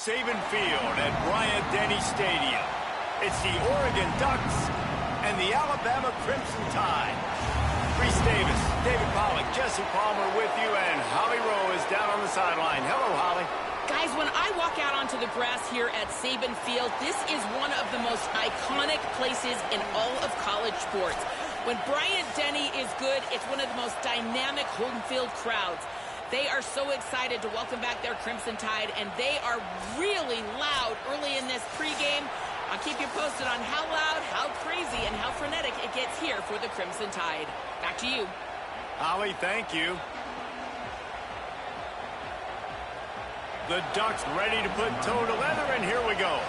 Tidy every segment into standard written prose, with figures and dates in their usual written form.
Saban Field at Bryant-Denny Stadium. It's the Oregon Ducks and the Alabama Crimson Tide. Reese Davis, David Pollack, Jesse Palmer with you, and Holly Rowe is down on the sideline. Hello, Holly. Guys, when I walk out onto the grass here at Saban Field, this is one of the most iconic places in all of college sports. When Bryant-Denny is good, it's one of the most dynamic home field crowds. They are so excited to welcome back their Crimson Tide, and they are really loud early in this pregame. I'll keep you posted on how loud, how crazy, and how frenetic it gets here for the Crimson Tide. Back to you. Holly, thank you. The Ducks ready to put toe to leather, and here we go.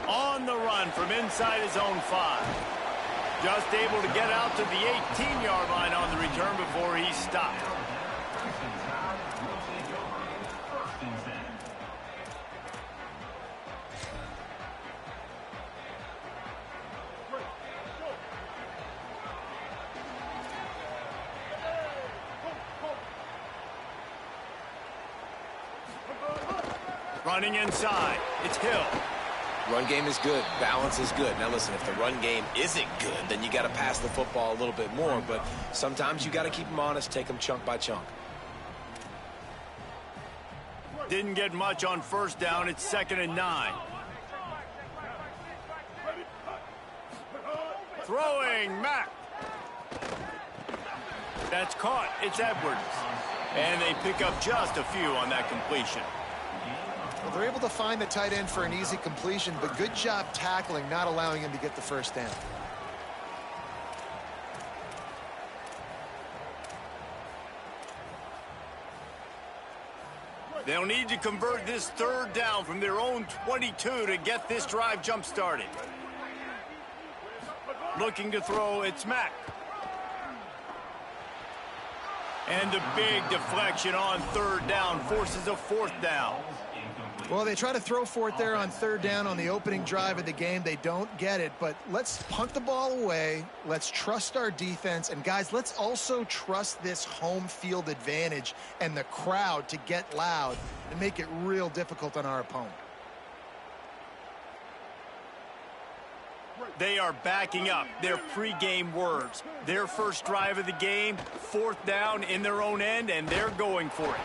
On the run from inside his own 5. Just able to get out to the 18-yard line on the return before he stopped. Running inside, it's Hill. Run game is good. Balance is good. Now, listen, if the run game isn't good, then you got to pass the football a little bit more. But sometimes you got to keep them honest, take them chunk by chunk. Didn't get much on first down. It's 2nd and 9. Throwing, Mack. That's caught. It's Edwards. And they pick up just a few on that completion. Well, they're able to find the tight end for an easy completion, but good job tackling, not allowing him to get the first down. They'll need to convert this 3rd down from their own 22 to get this drive jump-started. Looking to throw, it's Mack. And the big deflection on 3rd down forces a 4th down. Well, they try to throw for it there on 3rd down on the opening drive of the game. They don't get it, but let's punt the ball away. Let's trust our defense. And, guys, let's also trust this home field advantage and the crowd to get loud and make it real difficult on our opponent. They are backing up their pregame words. Their first drive of the game, 4th down in their own end, and they're going for it.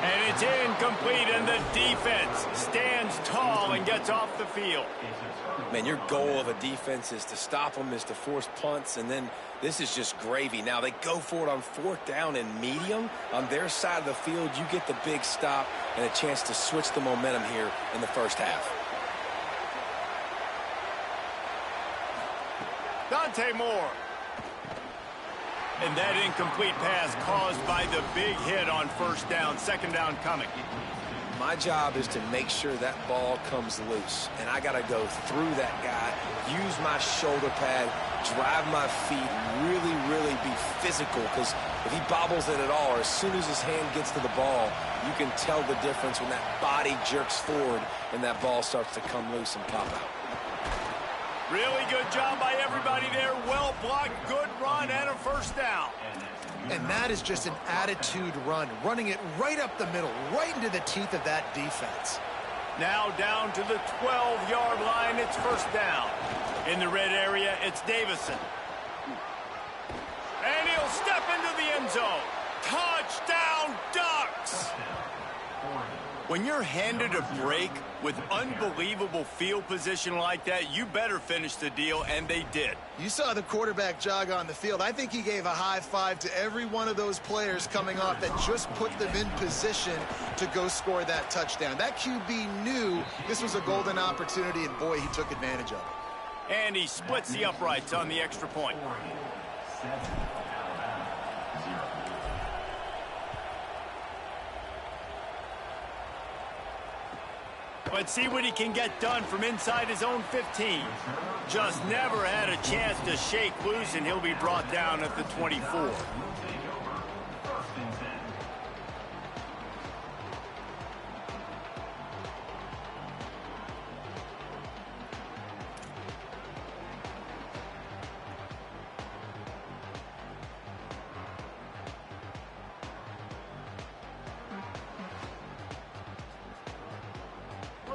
And it's incomplete, and the defense stands tall and gets off the field. Man, your goal of a defense is to stop them, is to force punts, and then this is just gravy. Now, they go for it on 4th down and medium. On their side of the field, you get the big stop and a chance to switch the momentum here in the first half. Dante Moore. And that incomplete pass caused by the big hit on 1st down. 2nd down coming. My job is to make sure that ball comes loose. And I got to go through that guy, use my shoulder pad, drive my feet, really be physical. Because if he bobbles it at all, or as soon as his hand gets to the ball, you can tell the difference when that body jerks forward and that ball starts to come loose and pop out. Really good job by everybody there. Well blocked, good run, and a 1st down. And that is just an attitude run, running it right up the middle, right into the teeth of that defense. Now down to the 12-yard line, it's 1st down. In the red area, it's Davison. And he'll step into the end zone. Touchdown, Ducks! When you're handed a break with unbelievable field position like that, you better finish the deal, and they did. You saw the quarterback jog on the field. I think he gave a high five to every one of those players coming off that just put them in position to go score that touchdown. That QB knew this was a golden opportunity, and boy, he took advantage of it. And he splits the uprights on the extra point. Let's see what he can get done from inside his own 15. Just never had a chance to shake loose, and he'll be brought down at the 24.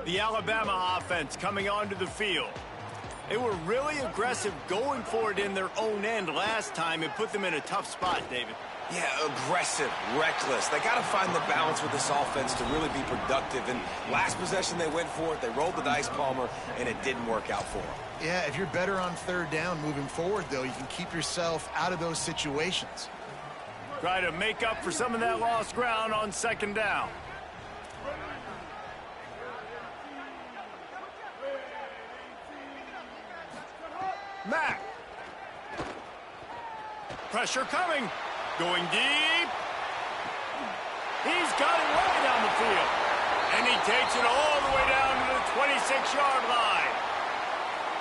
The Alabama offense coming onto the field. They were really aggressive going for it in their own end last time. It put them in a tough spot, David. Yeah, aggressive, reckless. They got to find the balance with this offense to really be productive. And last possession, they went for it. They rolled the dice, Palmer, and it didn't work out for them. Yeah, if you're better on third down moving forward, though, you can keep yourself out of those situations. Try to make up for some of that lost ground on second down. Mack. Pressure coming. Going deep. He's got it way down the field. And he takes it all the way down to the 26-yard line.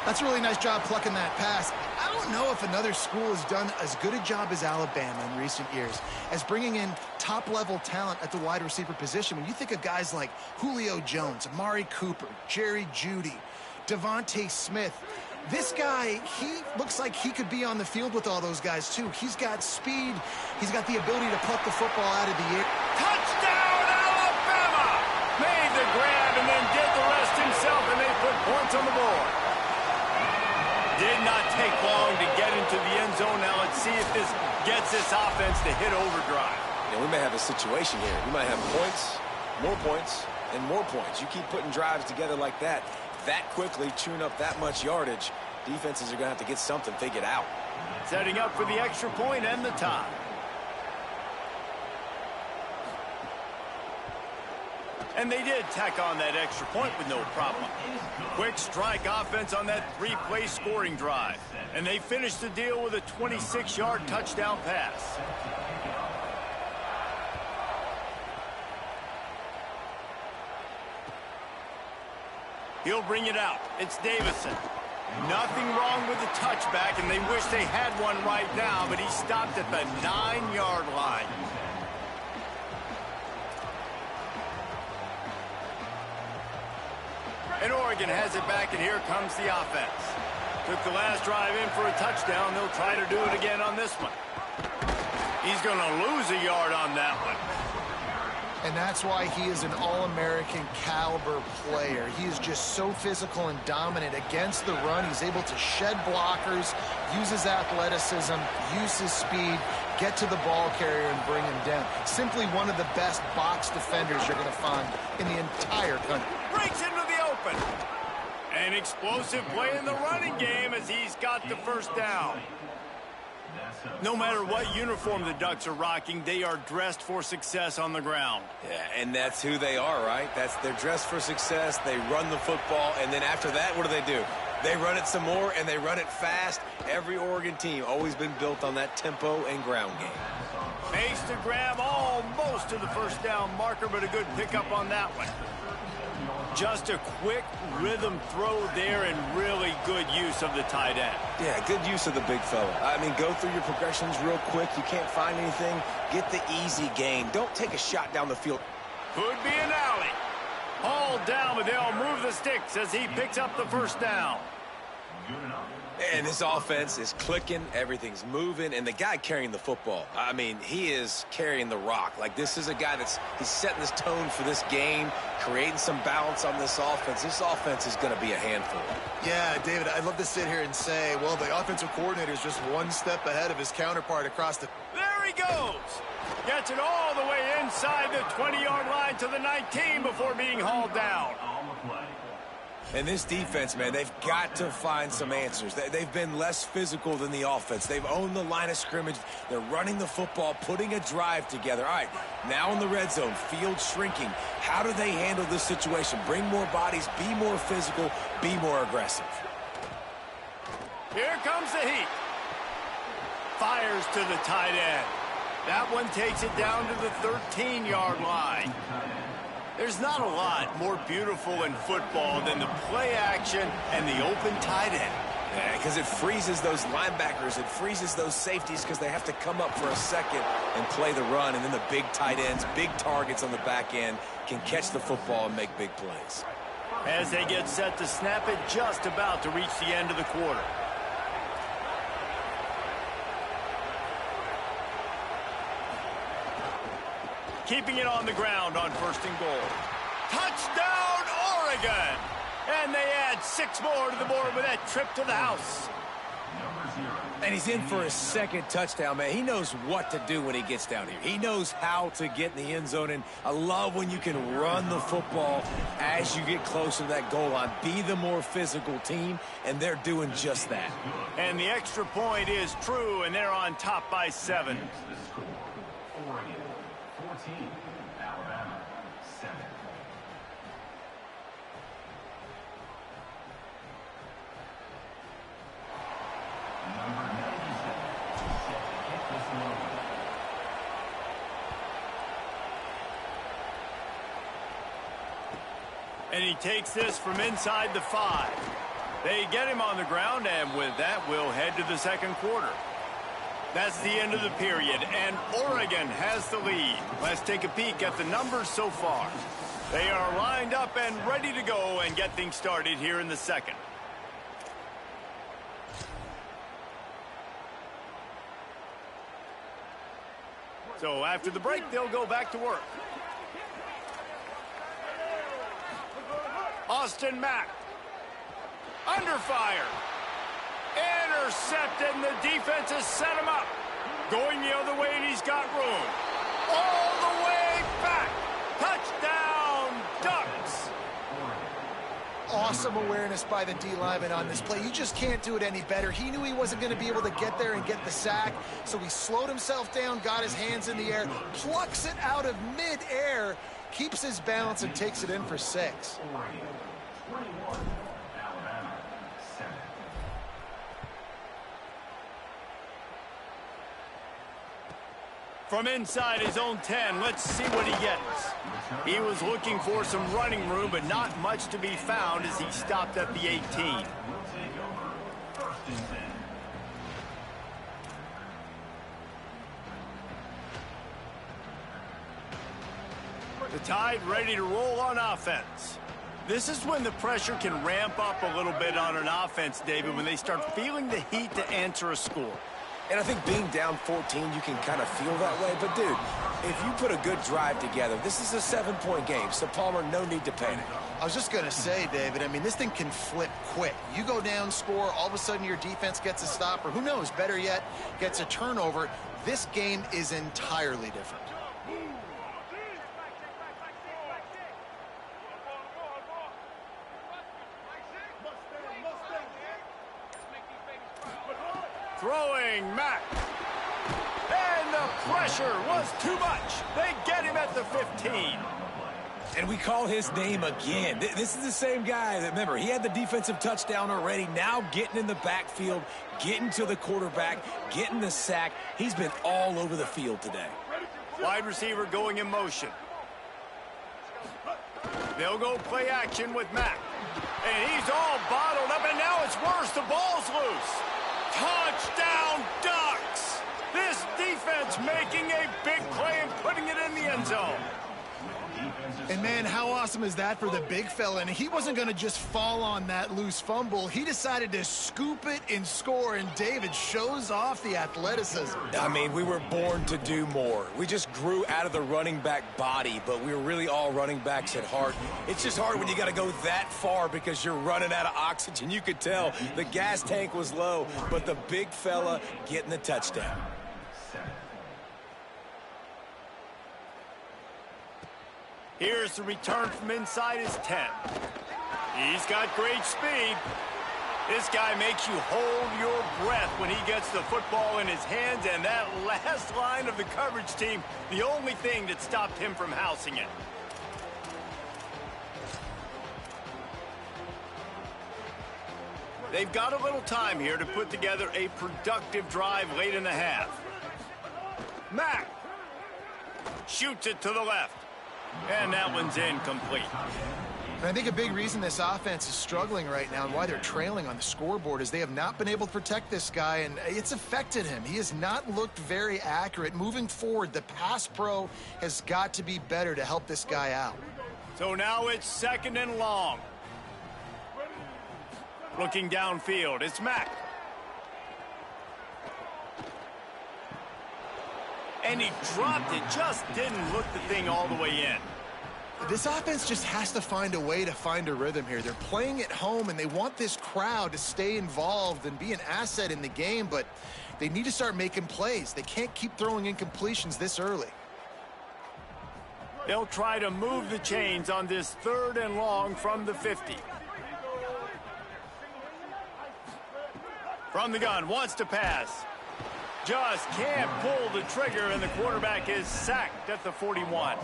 That's a really nice job plucking that pass. I don't know if another school has done as good a job as Alabama in recent years as bringing in top-level talent at the wide receiver position. When you think of guys like Julio Jones, Amari Cooper, Jerry Jeudy, Devontae Smith, this guy, he looks like he could be on the field with all those guys, too. He's got speed. He's got the ability to pluck the football out of the air. Touchdown, Alabama! Made the grab and then did the rest himself, and they put points on the board. Did not take long to get into the end zone. Now let's see if this gets this offense to hit overdrive. Yeah, we may have a situation here. We might have points, and more points. You keep putting drives together like that quickly, chewing up that much yardage, defenses are going to have to get something figured out. Setting up for the extra point and the tie. And they did tack on that extra point with no problem. Quick strike offense on that three-play scoring drive. And they finished the deal with a 26-yard touchdown pass. He'll bring it out. It's Davison. Nothing wrong with the touchback, and they wish they had one right now, but he stopped at the 9-yard line. And Oregon has it back, and here comes the offense. Took the last drive in for a touchdown. They'll try to do it again on this one. He's going to lose a yard on that one. And that's why he is an All-American caliber player. He is just so physical and dominant against the run. He's able to shed blockers, use his athleticism, use his speed, get to the ball carrier and bring him down. Simply one of the best box defenders you're going to find in the entire country. Breaks into the open. An explosive play in the running game as he's got the first down. No matter what uniform the Ducks are rocking, they are dressed for success on the ground. Yeah, and that's who they are, right? They're dressed for success. They run the football, and then after that, what do? They run it some more, and they run it fast. Every Oregon team always been built on that tempo and ground game. Makes the grab almost to the first down marker, but a good pickup on that one. Just a quick rhythm throw there and really good use of the tight end. Yeah, good use of the big fella. I mean, go through your progressions real quick. You can't find anything. Get the easy gain. Don't take a shot down the field. Could be an alley. Hauled down, but they'll move the sticks as he picks up the first down. And this offense is clicking, everything's moving, and the guy carrying the football, I mean, he is carrying the rock. Like, this is a guy he's setting this tone for this game, creating some balance on this offense. This offense is going to be a handful. Yeah, David, I'd love to sit here and say, well, the offensive coordinator is just one step ahead of his counterpart across the... There he goes! Gets it all the way inside the 20-yard line to the 19 before being hauled down. And this defense, man, they've got to find some answers. They've been less physical than the offense. They've owned the line of scrimmage. They're running the football, putting a drive together. All right, now in the red zone, field shrinking. How do they handle this situation? Bring more bodies, be more physical, be more aggressive. Here comes the heat. Fires to the tight end. That one takes it down to the 13-yard line. There's not a lot more beautiful in football than the play action and the open tight end. Yeah, because it freezes those linebackers. It freezes those safeties because they have to come up for a second and play the run. And then the big tight ends, big targets on the back end can catch the football and make big plays. As they get set to snap it, just about to reach the end of the quarter. Keeping it on the ground on 1st and goal. Touchdown, Oregon. And they add 6 more to the board with that trip to the house. And he's in for his second touchdown, man. He knows what to do when he gets down here. He knows how to get in the end zone, and I love when you can run the football as you get closer to that goal line. Be the more physical team, and they're doing just that. And the extra point is true, and they're on top by 7. Oregon 14, Alabama 7. Number 97, set to kick this one away. And he takes this from inside the 5. They get him on the ground, and with that, we'll head to the second quarter. That's the end of the period, and Oregon has the lead. Let's take a peek at the numbers so far. They are lined up and ready to go and get things started here in the second. So after the break, they'll go back to work. Austin Mack. Under fire. Intercepted, and the defense has set him up. Going the other way, and he's got room. All the way back. Touchdown, Ducks. Awesome awareness by the D lineman on this play. You just can't do it any better. He knew he wasn't going to be able to get there and get the sack, so he slowed himself down, got his hands in the air, plucks it out of mid-air, keeps his balance, and takes it in for 6. Oregon 21, Alabama 7. From inside his own 10, let's see what he gets. He was looking for some running room, but not much to be found as he stopped at the 18. Will take over 1st and 10. The Tide ready to roll on offense. This is when the pressure can ramp up a little bit on an offense, David, when they start feeling the heat to answer a score. And I think being down 14, you can kind of feel that way. But, dude, if you put a good drive together, this is a 7-point game. So, Palmer, no need to panic. I was just going to say, David, I mean, this thing can flip quick. You go down, score, all of a sudden your defense gets a stop, or who knows, better yet, gets a turnover. This game is entirely different. Throwing Mack. And the pressure was too much. They get him at the 15. And we call his name again. This is the same guy that, remember, he had the defensive touchdown already. Now getting in the backfield, getting to the quarterback, getting the sack. He's been all over the field today. Wide receiver going in motion. They'll go play action with Mack. And he's all bottled up, and now it's worse. The ball's loose. Touchdown, Ducks! This defense making a big play and putting it in the end zone. And, man, how awesome is that for the big fella? And he wasn't going to just fall on that loose fumble. He decided to scoop it and score, and David shows off the athleticism. I mean, we were born to do more. We just grew out of the running back body, but we were really all running backs at heart. It's just hard when you got to go that far because you're running out of oxygen. You could tell the gas tank was low, but the big fella getting the touchdown. Here's the return from inside his 10. He's got great speed. This guy makes you hold your breath when he gets the football in his hands, and that last line of the coverage team, the only thing that stopped him from housing it. They've got a little time here to put together a productive drive late in the half. Mack shoots it to the left. And that one's incomplete. And I think a big reason this offense is struggling right now and why they're trailing on the scoreboard is they have not been able to protect this guy, and it's affected him. He has not looked very accurate. Moving forward, the pass pro has got to be better to help this guy out. So now it's 2nd and long. Looking downfield, it's Mack. And he dropped it, just didn't look the thing all the way in. This offense just has to find a way to find a rhythm here. They're playing at home, and they want this crowd to stay involved and be an asset in the game, but they need to start making plays. They can't keep throwing incompletions this early. They'll try to move the chains on this 3rd and long from the 50. From the gun, wants to pass. Just can't pull the trigger, and the quarterback is sacked at the 41.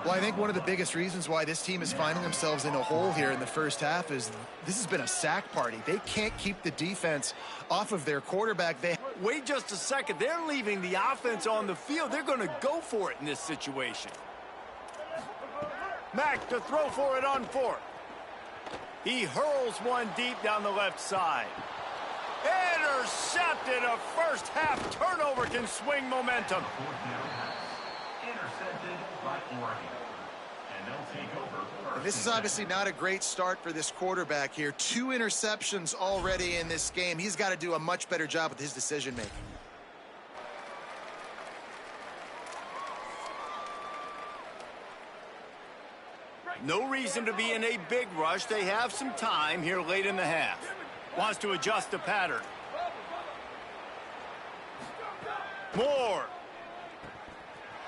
Well, I think one of the biggest reasons why this team is finding themselves in a hole here in the first half is this has been a sack party. They can't keep the defense off of their quarterback. Wait just a second. They're leaving the offense on the field. They're going to go for it in this situation. Mack to throw for it on 4th. He hurls one deep down the left side. Intercepted. A first half turnover can swing momentum. Intercepted by Oregon. And they'll take over. This is obviously not a great start for this quarterback here. 2 interceptions already in this game. He's got to do a much better job with his decision making. No reason to be in a big rush. They have some time here late in the half. Wants to adjust the pattern. Moore.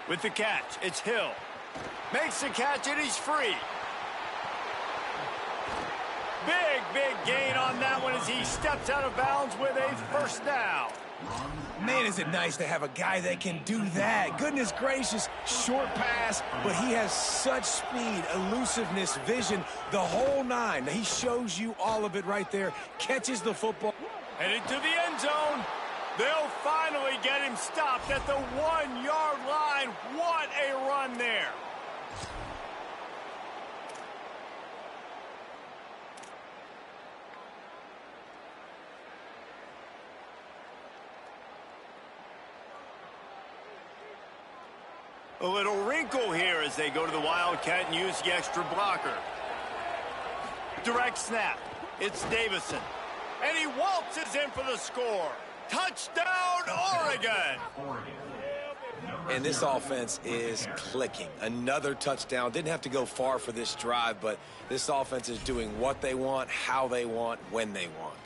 With the catch, it's Hill. Makes the catch, and he's free. Big gain on that one as he steps out of bounds with a first down. Man, is it nice to have a guy that can do that. Goodness gracious, short pass, but he has such speed, elusiveness, vision, the whole 9. He shows you all of it right there, catches the football. Headed to the end zone. They'll finally get him stopped at the 1-yard line. What a run there. A little wrinkle here as they go to the Wildcat and use the extra blocker. Direct snap. It's Davison. And he waltzes in for the score. Touchdown, Oregon! And this offense is clicking. Another touchdown. Didn't have to go far for this drive, but this offense is doing what they want, how they want, when they want.